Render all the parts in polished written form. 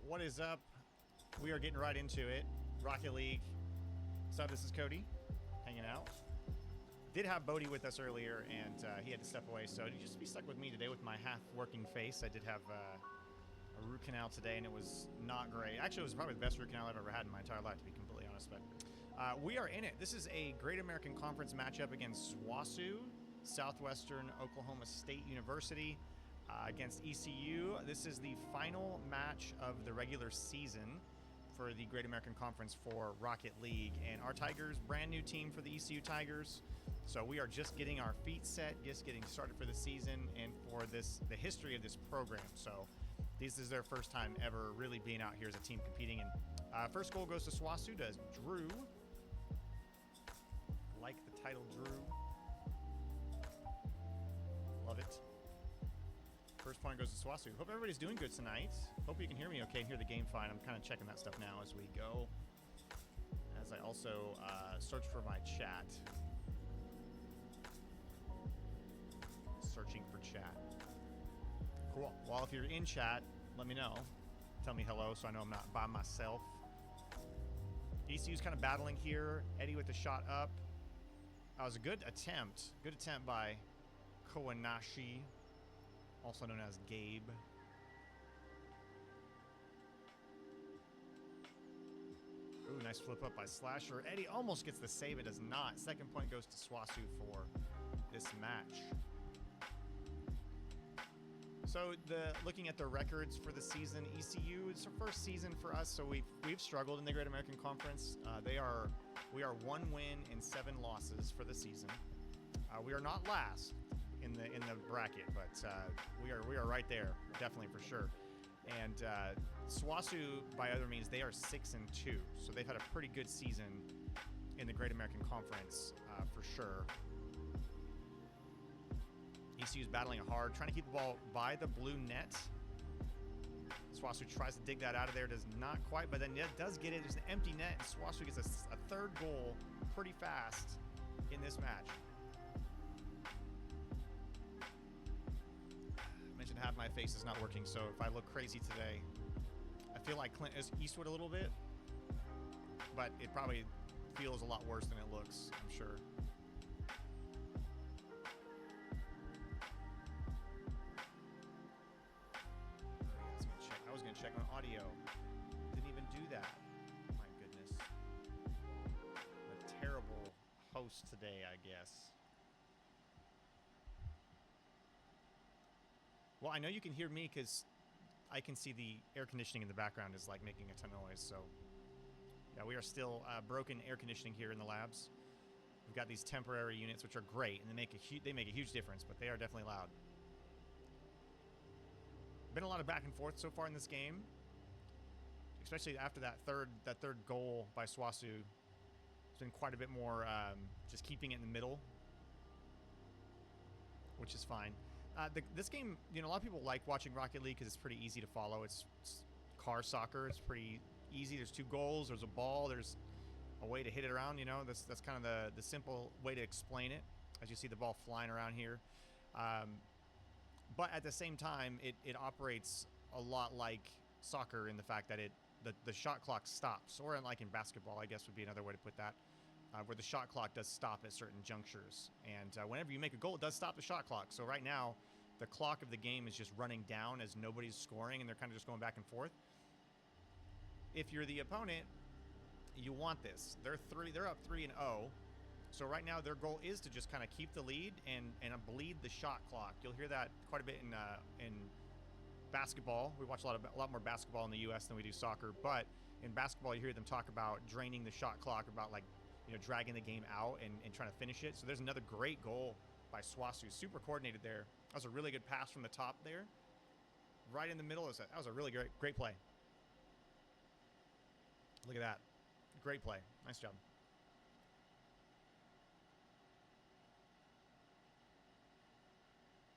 What is up? We are getting right into it. Rocket League. So this is Cody, hanging out. Did have Bodie with us earlier, and he had to step away, so you just be stuck with me today with my half-working face. I did have a root canal today, and it was not great. Actually, it was probably the best root canal I've ever had in my entire life, to be completely honest. But we are in it. This is a Great American Conference matchup against SWOSU, Southwestern Oklahoma State University, against ECU. This is the final match of the regular season for the Great American Conference for Rocket League. And our Tigers, brand new team for the ECU Tigers. So we are just getting our feet set, just getting started for the season and for the history of this program. So this is their first time ever really being out here as a team competing. And first goal goes to SWOSU, does Drew. Like the title, Drew. Love it. First point goes to SWOSU. Hope everybody's doing good tonight. Hope you can hear me okay and hear the game fine. I'm kind of checking that stuff now as we go. As I also search for my chat. Searching for chat. Cool. Well, if you're in chat, let me know. Tell me hello so I know I'm not by myself. ECU's kind of battling here. Eddie with the shot up. That was a good attempt. Good attempt by Kawanashi, also known as Gabe. Ooh, nice flip up by Slasher. Eddie almost gets the save. It does not. Second point goes to SWOSU for this match. So looking at the records for the season, ECU, it's our first season for us, so we've struggled in the Great American Conference. We are 1 win and 7 losses for the season. We are not last in the bracket, but we are right there, definitely for sure. And SWOSU, by other means, they are 6-2, so they've had a pretty good season in the Great American Conference for sure. ECU is battling it hard, trying to keep the ball by the blue net. SWOSU tries to dig that out of there, does not quite, but then it does get it. There's an empty net, and SWOSU gets a third goal pretty fast in this match. I mentioned half my face is not working, so if I look crazy today, I feel like Clint Eastwood a little bit, but it probably feels a lot worse than it looks, I'm sure. I was going to check my audio. Didn't even do that. My goodness. I'm a terrible host today, I guess. Well, I know you can hear me because I can see the air conditioning in the background is like making a ton of noise. So, yeah, we are still broken air conditioning here in the labs. We've got these temporary units, which are great, and they make a huge difference, but they are definitely loud. Been a lot of back and forth so far in this game, especially after that third goal by SWOSU. It's been quite a bit more just keeping it in the middle, which is fine. This game, you know, a lot of people like watching Rocket League because it's pretty easy to follow. It's car soccer. It's pretty easy. There's 2 goals. There's a ball. There's a way to hit it around. You know, that's kind of the simple way to explain it. As you see the ball flying around here. But at the same time, it operates a lot like soccer in the fact that the shot clock stops, or like in basketball, I guess would be another way to put that, where the shot clock does stop at certain junctures. And whenever you make a goal, it does stop the shot clock. So right now, the clock of the game is just running down as nobody's scoring, and they're kind of just going back and forth. If you're the opponent, you want this. They're up 3-0. So right now their goal is to just kind of keep the lead and bleed the shot clock. You'll hear that quite a bit in basketball. We watch a lot more basketball in the U.S. than we do soccer. But in basketball, you hear them talk about draining the shot clock, about like, you know, dragging the game out and trying to finish it. So there's another great goal by SWOSU. Super coordinated there. That was a really good pass from the top there, right in the middle. That was a really great play. Look at that, great play. Nice job.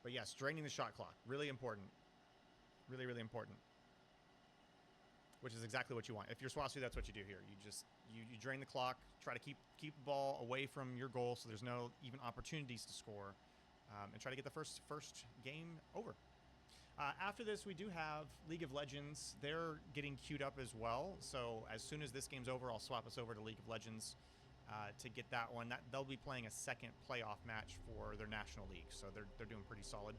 But yes, draining the shot clock, really important. Really, really important. Which is exactly what you want. If you're SWOSU, that's what you do here. You drain the clock, try to keep the ball away from your goal so there's no even opportunities to score, and try to get the first game over. After this, we do have League of Legends. They're getting queued up as well. So as soon as this game's over, I'll swap us over to League of Legends to get that one. They'll be playing a second playoff match for their national league. So they're doing pretty solid.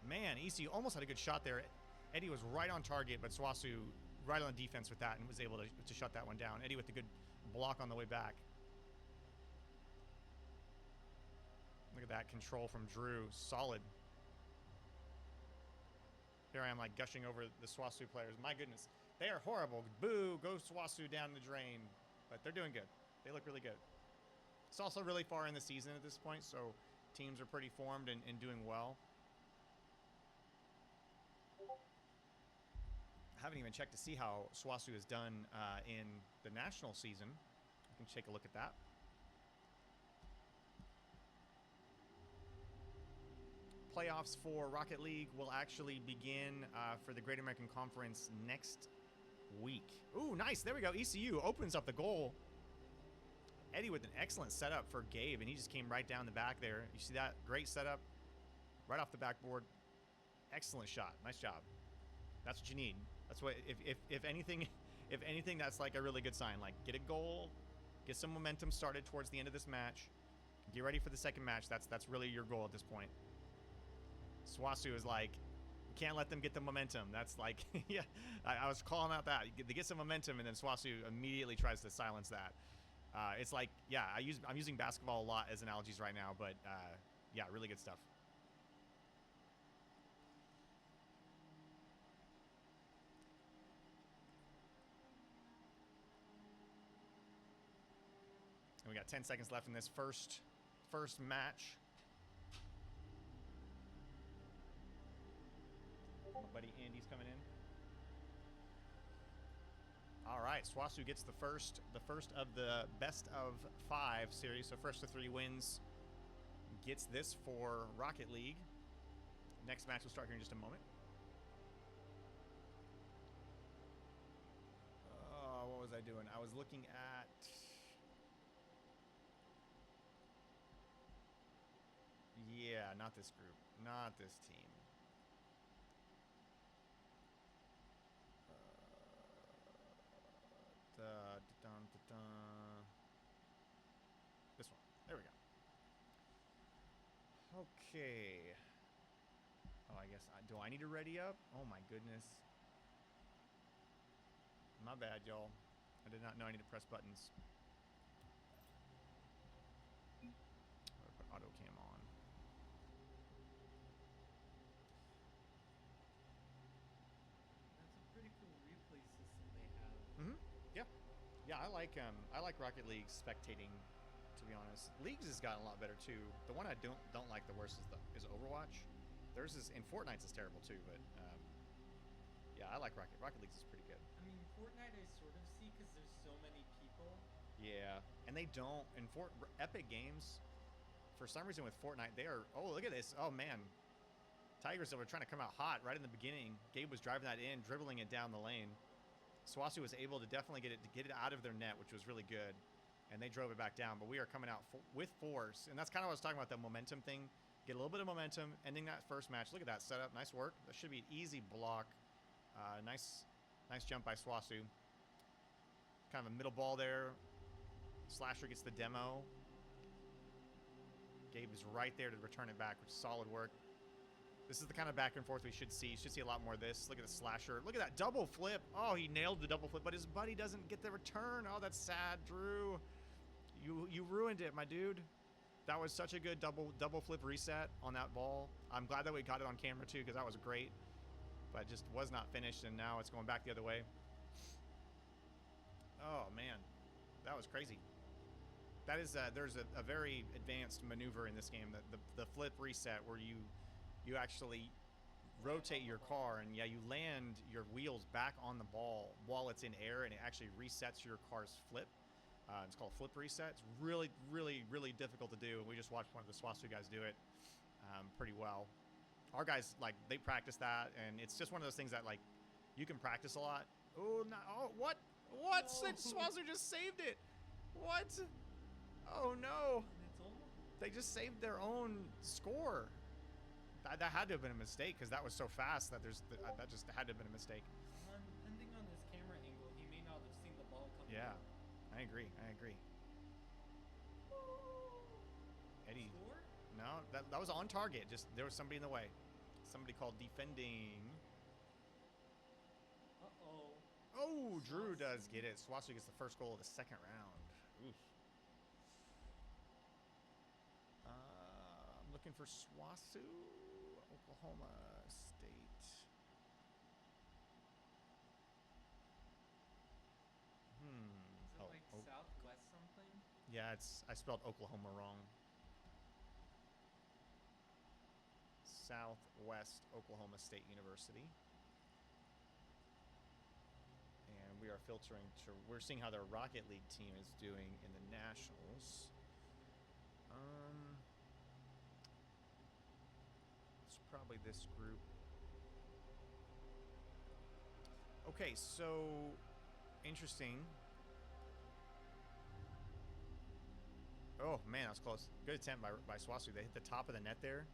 Man, ECU almost had a good shot there. Eddie was right on target, but Swasu right on the defense with that and was able to shut that one down. Eddie with a good block on the way back. Look at that control from Drew. Solid. Here I am like gushing over the Swasu players. My goodness. They are horrible. Boo. Go Swasu down the drain. But they're doing good. They look really good. It's also really far in the season at this point, so teams are pretty formed and doing well. I haven't even checked to see how Swasu has done in the national season. I can take a look at that. Playoffs for Rocket League will actually begin for the Great American Conference next week. Ooh, nice. There we go. ECU opens up the goal. Eddie with an excellent setup for Gabe, and he just came right down the back there. You see that? Great setup. Right off the backboard. Excellent shot. Nice job. That's what you need. That's what, if anything, that's like a really good sign. Like, get a goal, get some momentum started towards the end of this match, get ready for the second match. That's really your goal at this point. Swasu is like, can't let them get the momentum. That's like, yeah, I was calling out that. They get some momentum, and then Swasu immediately tries to silence that. It's like, yeah, I'm using basketball a lot as analogies right now, but yeah, really good stuff. And we got 10 seconds left in this first match. My buddy Andy's coming in. All right, Swasu gets the first of the best of 5 series. So first to 3 wins gets this for Rocket League. Next match will start here in just a moment. What was I doing? I was looking at... Yeah, not this group. Not this team. This one. There we go. Okay. Oh, I guess... do I need to ready up? Oh, my goodness. My bad, y'all. I did not know I need to press buttons. I'm gonna put auto cam on. That's a pretty cool replay system they have. Yeah. Yeah, I like Rocket League spectating, to be honest. Leagues has gotten a lot better too. The one I don't like the worst is Overwatch. Theirs is, in Fortnite's is terrible too, but yeah, I like Rocket League's is pretty good. I mean, Fortnite I sort of see because there's so many people. Yeah, and they don't in Epic Games. For some reason with Fortnite, they are. Oh, look at this! Oh man, Tigers that were trying to come out hot right in the beginning. Gabe was driving that in, dribbling it down the lane. Swasu was able to definitely get it out of their net, which was really good, and they drove it back down. But we are coming out with force, and that's kind of what I was talking about, the momentum thing. Get a little bit of momentum, ending that first match. Look at that setup, nice work. That should be an easy block. Nice jump by Swasu. Kind of a middle ball there. Slasher gets the demo. Gabe is right there to return it back, which is solid work. This is the kind of back and forth we should see. You should see a lot more of this. Look at the Slasher. Look at that double flip. Oh, he nailed the double flip, but his buddy doesn't get the return. Oh, that's sad, Drew. You ruined it, my dude. That was such a good double flip reset on that ball. I'm glad that we got it on camera too, because that was great. But it just was not finished, and now it's going back the other way. Oh man, that was crazy. That is there's a very advanced maneuver in this game, the flip reset, where you actually rotate your car, and yeah, you land your wheels back on the ball while it's in air, and it actually resets your car's flip. It's called flip reset. It's really, really, really difficult to do, and we just watched one of the Swasu guys do it pretty well. Our guys, like, they practice that, and it's just one of those things that, like, you can practice a lot. Oh, no. Oh, what? What? No. Swasu just saved it. What? Oh, no. They just saved their own score. That had to have been a mistake because that was so fast that that just had to have been a mistake. Depending on his camera angle, he may not have seen the ball coming. Yeah, out. I agree. Eddie. Score? No, that was on target. Just there was somebody in the way. Somebody called defending. Uh-oh. Oh, Drew does get it. Swasu gets the first goal of the second round. Oof. I'm looking for Swasu, Oklahoma State. Is it like Southwest something? Yeah, I spelled Oklahoma wrong. Southwest Oklahoma State University. And we are filtering to, we're seeing how their Rocket League team is doing in the Nationals. It's probably this group. Okay, so interesting. Oh man, that was close. Good attempt by Swasu. They hit the top of the net there.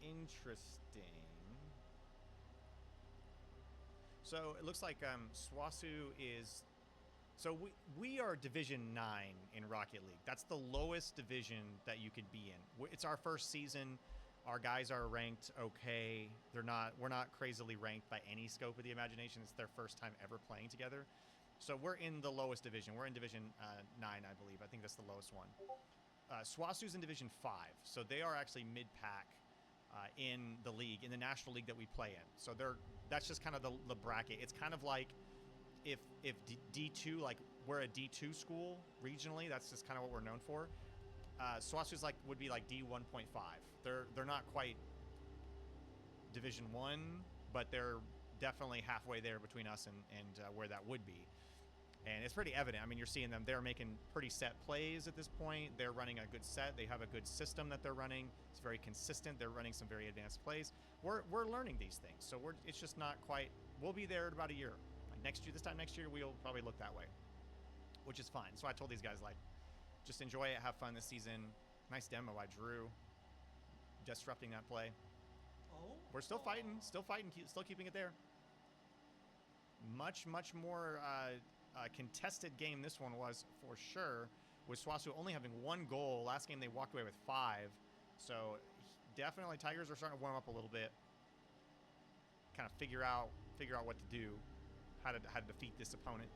Interesting. So it looks like Swasu is. So we are Division 9 in Rocket League. That's the lowest division that you could be in. It's our first season. Our guys are ranked okay. We're not crazily ranked by any scope of the imagination. It's their first time ever playing together. So we're in the lowest division. We're in Division 9, I believe. I think that's the lowest one. Swasu's in Division 5. So they are actually mid-pack in the league, in the National League that we play in. So that's just kind of the bracket. It's kind of like if D2, like we're a D2 school regionally. That's just kind of what we're known for. Swasu's would be like D1.5. They're not quite Division 1, but they're definitely halfway there between us and where that would be. And it's pretty evident. I mean, you're seeing them. They're making pretty set plays at this point. They're running a good set. They have a good system that they're running. It's very consistent. They're running some very advanced plays. We're learning these things. So it's just not quite. We'll be there in about a year. This time next year, we'll probably look that way, which is fine. So I told these guys, just enjoy it, have fun this season. Nice demo by Drew, disrupting that play. Oh. We're still fighting, still keeping it there. Much more contested game this one was, for sure, with Swasu only having 1 goal. Last game they walked away with 5. So definitely Tigers are starting to warm up a little bit. Kind of figure out what to do, how to defeat this opponent.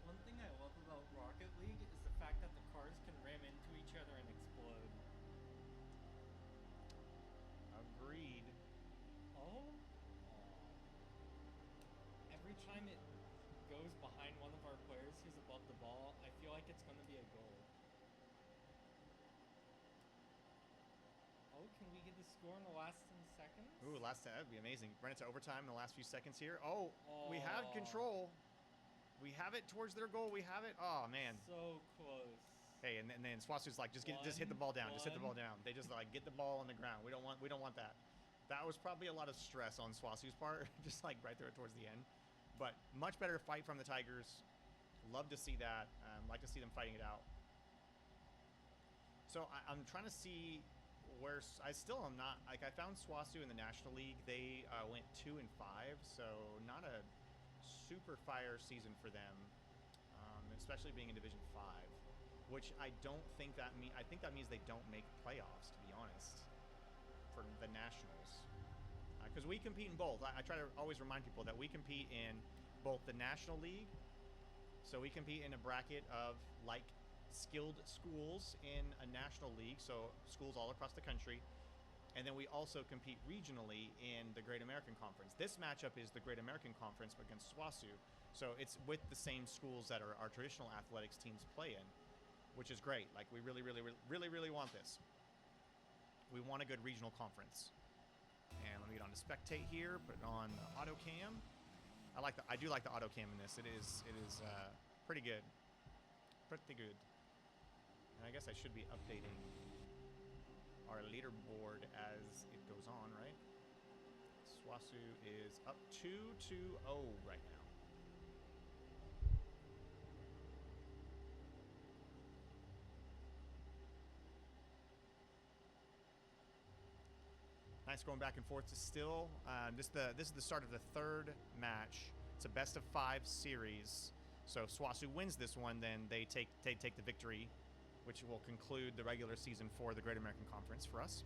One thing I love about Rocket League is the fact that the cars can ram into each other and explode. Agreed. Oh. Every time it goes behind one of our players who's above the ball, I feel like it's going to be a goal. Oh, can we get the score in the last 10 seconds? Ooh, that'd be amazing. Run it to overtime in the last few seconds here. Oh, we have control. We have it towards their goal. We have it. Oh, man. So close. Hey, and then Swasu's like, just hit the ball down. Just hit the ball down. They just get the ball on the ground. We don't want that. That was probably a lot of stress on Swasu's part, just right there towards the end. But much better fight from the Tigers. Love to see that. Like to see them fighting it out. So I'm trying to see where I still am not. I found Swasu in the National League. They went 2-5, so not a super fire season for them, especially being in Division 5, which I don't think that means. I think that means they don't make playoffs, to be honest, for the Nationals. Because we compete in both. I try to always remind people that we compete in both the National League, so we compete in a bracket of skilled schools in a national league, so schools all across the country, and then we also compete regionally in the Great American Conference. This matchup is the Great American Conference against Swasu, so it's with the same schools that our traditional athletics teams play in, which is great. We really want this. We want a good regional conference. And let me get on to spectate here, put it on auto cam. I do like the auto cam in this. It is pretty good. Pretty good. And I guess I should be updating our leaderboard as it goes on, right? Swasu is up 2-0 right now. nice going back and forth. Still, this is the start of the third match. It's a best of 5 series. So if SWASU wins this one, then they take the victory, which will conclude the regular season for the Great American Conference for us.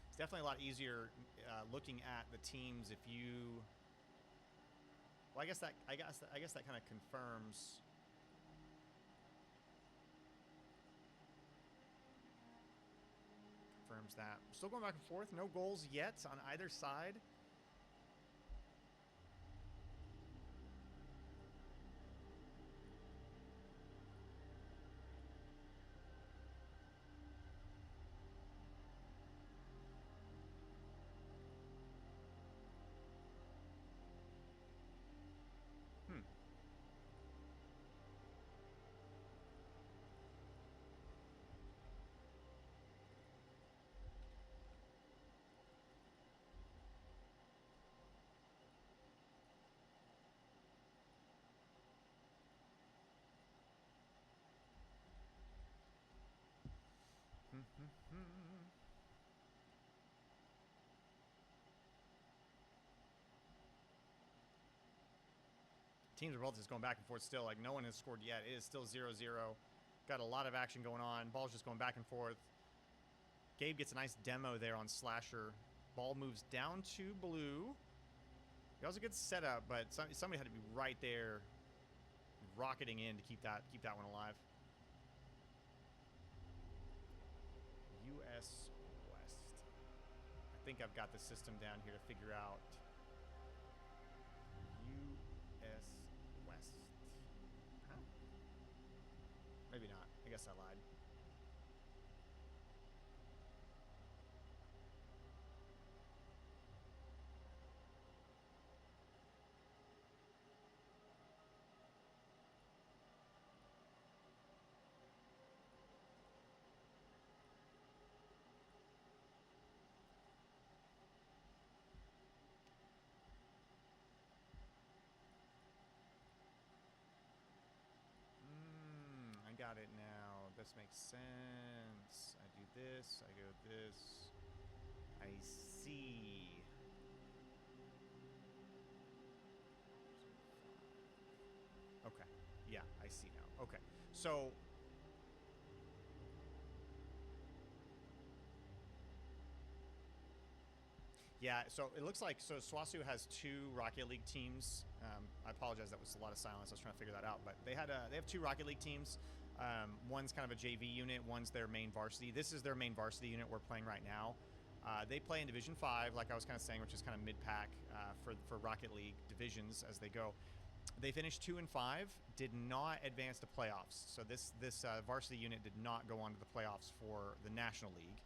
It's definitely a lot easier looking at the teams if you. Well, I guess that kind of confirms. Confirms that. Still going back and forth. No goals yet on either side. Teams are both just going back and forth still. Like, no one has scored yet. It is still 0-0. Got a lot of action going on. Ball's just going back and forth. Gabe gets a nice demo there on Slasher. Ball moves down to blue. It was a good setup, but somebody had to be right there rocketing in to keep that one alive. U.S. West. I think I've got the system down here to figure out. U.S. West. Huh? Maybe not. I guess I lied. Got it now. This makes sense. I do this. I go this. I see. Okay. Yeah, I see now. Okay. So yeah, so it looks like SWASU has 2 Rocket League teams. I apologize, that was a lot of silence. I was trying to figure that out, but they have 2 Rocket League teams. One's kind of a JV unit, one's their main varsity. This is their main varsity unit we're playing right now. They play in Division 5, like I was kind of saying, which is kind of mid-pack for Rocket League divisions as they go. They finished 2-5, did not advance to playoffs. So this varsity unit did not go on to the playoffs for the National League.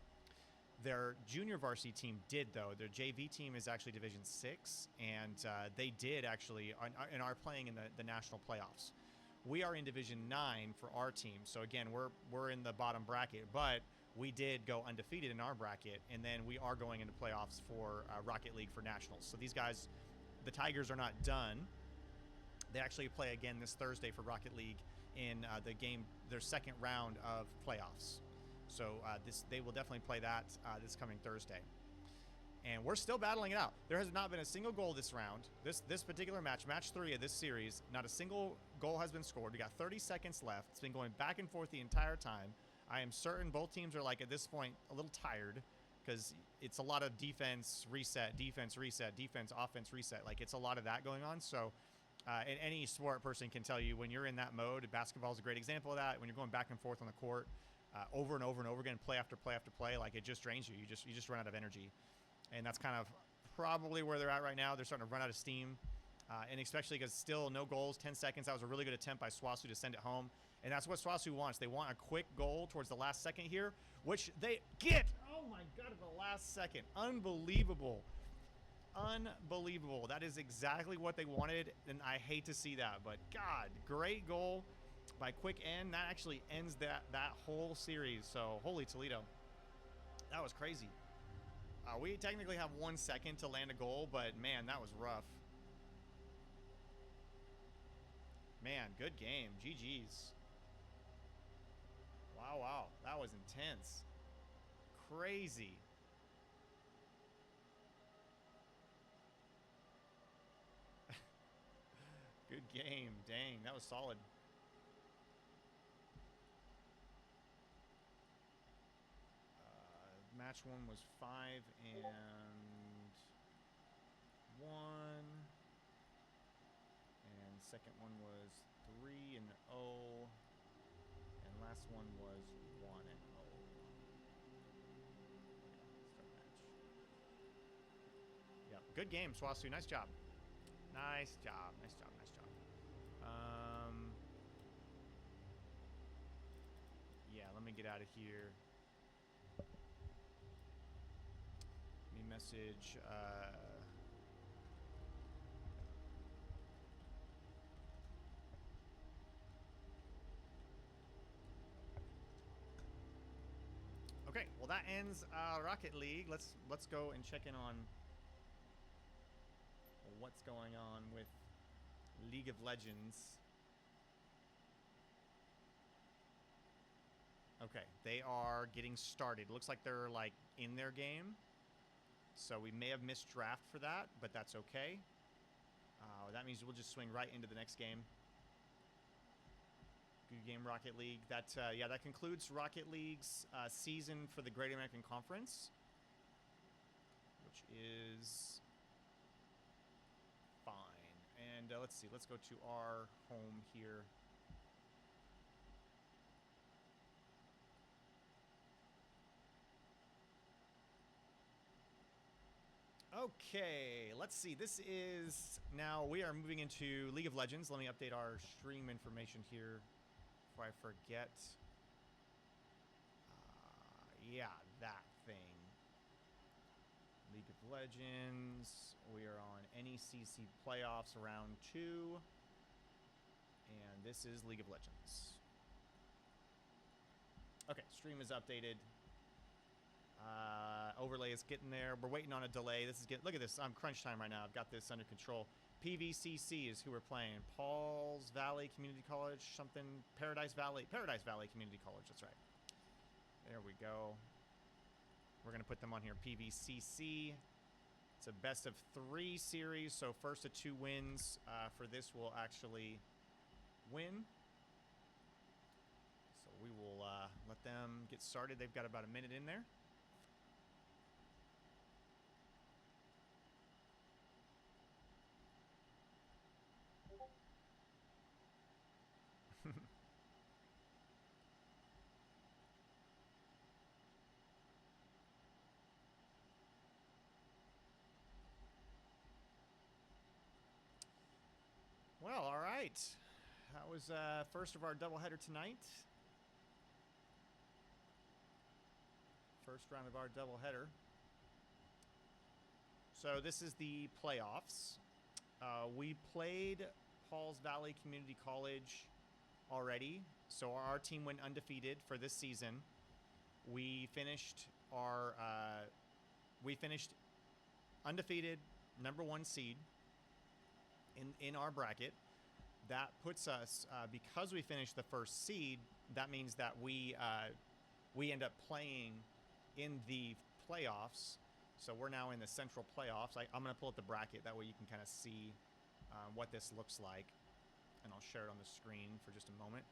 Their junior varsity team did, though. Their JV team is actually Division 6, and they did actually and are playing in the national playoffs. We are in Division 9 for our team, so again, we're in the bottom bracket, but we did go undefeated in our bracket, and then we are going into playoffs for Rocket League for nationals. So these guys, the Tigers, are not done. They actually play again this Thursday for Rocket League in their second round of playoffs. So they will definitely play that this coming Thursday. And we're still battling it out. There has not been a single goal this round. This particular match 3 of this series, not a single goal has been scored. We got 30 seconds left. It's been going back and forth the entire time. I am certain both teams are, like, at this point a little tired because it's a lot of defense, reset, defense, reset, defense, offense, reset. Like, it's a lot of that going on. So and any sport person can tell you when you're in that mode, basketball is a great example of that. When you're going back and forth on the court over and over and over again, play after play after play, like, it just drains you. You just run out of energy. And that's kind of probably where they're at right now. They're starting to run out of steam. And especially because still no goals, 10 seconds. That was a really good attempt by SWASU to send it home. And that's what SWASU wants. They want a quick goal towards the last second here, which they get. Oh, my God, at the last second. Unbelievable. Unbelievable. That is exactly what they wanted, and I hate to see that. But, God, great goal by Quick End. That actually ends that whole series. So, holy Toledo. That was crazy. We technically have 1 second to land a goal, but, man, that was rough. Man, good game. GG's. Wow, wow. That was intense. Crazy. Good game. Dang, that was solid. Match 1 was 5 and 1. And second one was 3 and 0. And last one was 1 and 0. Start match. Yep. Good game, Swasu. Nice job. Nice job. Nice job. Nice job. Yeah, let me get out of here. Let me message. Okay, well that ends Rocket League. Let's go and check in on what's going on with League of Legends. Okay, they are getting started. Looks like they're like in their game. So we may have missed draft for that, but that's okay. That means we'll just swing right into the next game. Good game, Rocket League. That yeah, that concludes Rocket League's season for the Great American Conference, which is fine. And let's see. Let's go to our home here. Okay, let's see. This is now we are moving into League of Legends. Let me update our stream information here before I forget. Yeah, that thing. League of Legends. We are on NECC playoffs round 2. And this is League of Legends. Okay, stream is updated. Overlay is getting there. We're waiting on a delay. This is look at this. I'm crunch time right now. I've got this under control. PVCC is who we're playing. Paul's Valley Community College, something. Paradise Valley Community College. That's right. There we go. We're going to put them on here. PVCC. It's a best of 3 series. So first of 2 wins for this will actually win. So we will let them get started. They've got about a minute in there. Well, all right. That was first of our doubleheader tonight. First round of our doubleheader. So this is the playoffs. We played Pauls Valley Community College already. So our team went undefeated for this season. We finished our undefeated #1 seed in our bracket. That puts us because we finished the first seed. That means that we end up playing in the playoffs. So we're now in the central playoffs. I'm going to pull up the bracket. That way you can kind of see what this looks like. And I'll share it on the screen for just a moment.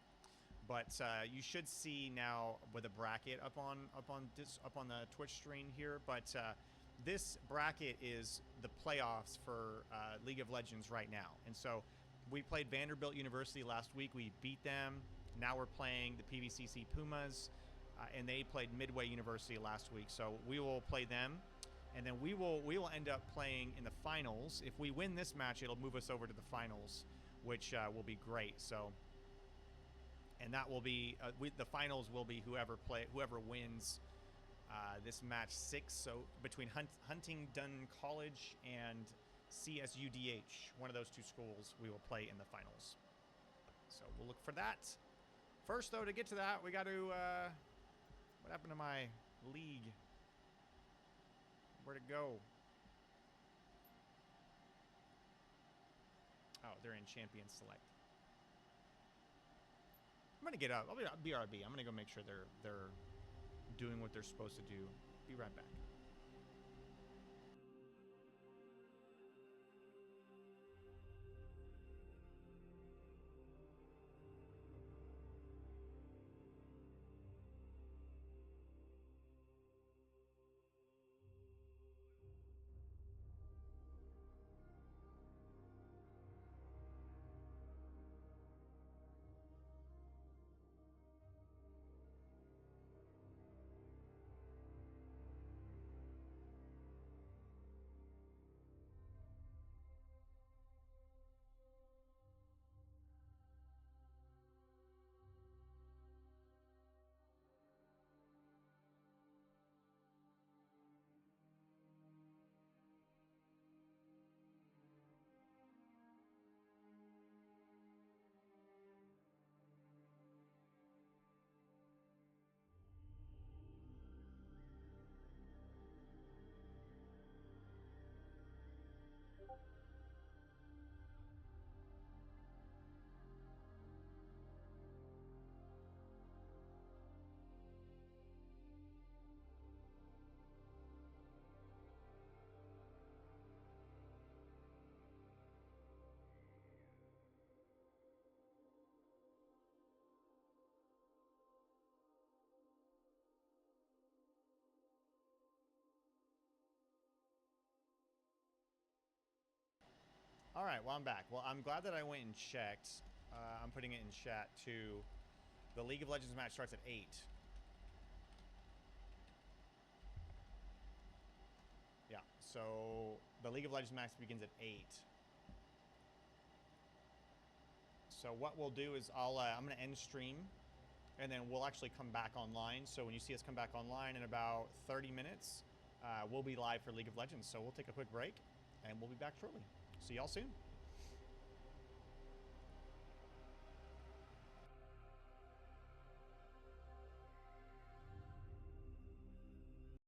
But you should see now with a bracket up on the Twitch screen here. But this bracket is the playoffs for League of Legends right now. And so we played Vanderbilt University last week. We beat them. Now we're playing the PVCC Pumas. And they played Midway University last week. So we will play them. And then we will end up playing in the finals. If we win this match, it'll move us over to the finals, which will be great. So, and that will be the finals will be whoever wins this match 6. So between Huntingdon College and CSUDH, one of those 2 schools, we will play in the finals. So we'll look for that. First, though, to get to that, we got to. What happened to my league? Where'd it go? Oh, they're in Champion Select. I'm gonna get up. I'll be BRB. I'm gonna go make sure they're doing what they're supposed to do. Be right back. All right, well, I'm back. Well, I'm glad that I went and checked. I'm putting it in chat too. The League of Legends match starts at 8. Yeah, so the League of Legends match begins at 8. So what we'll do is I'm going to end stream, and then we'll actually come back online. So when you see us come back online in about 30 minutes, we'll be live for League of Legends. So we'll take a quick break, and we'll be back shortly. See y'all soon.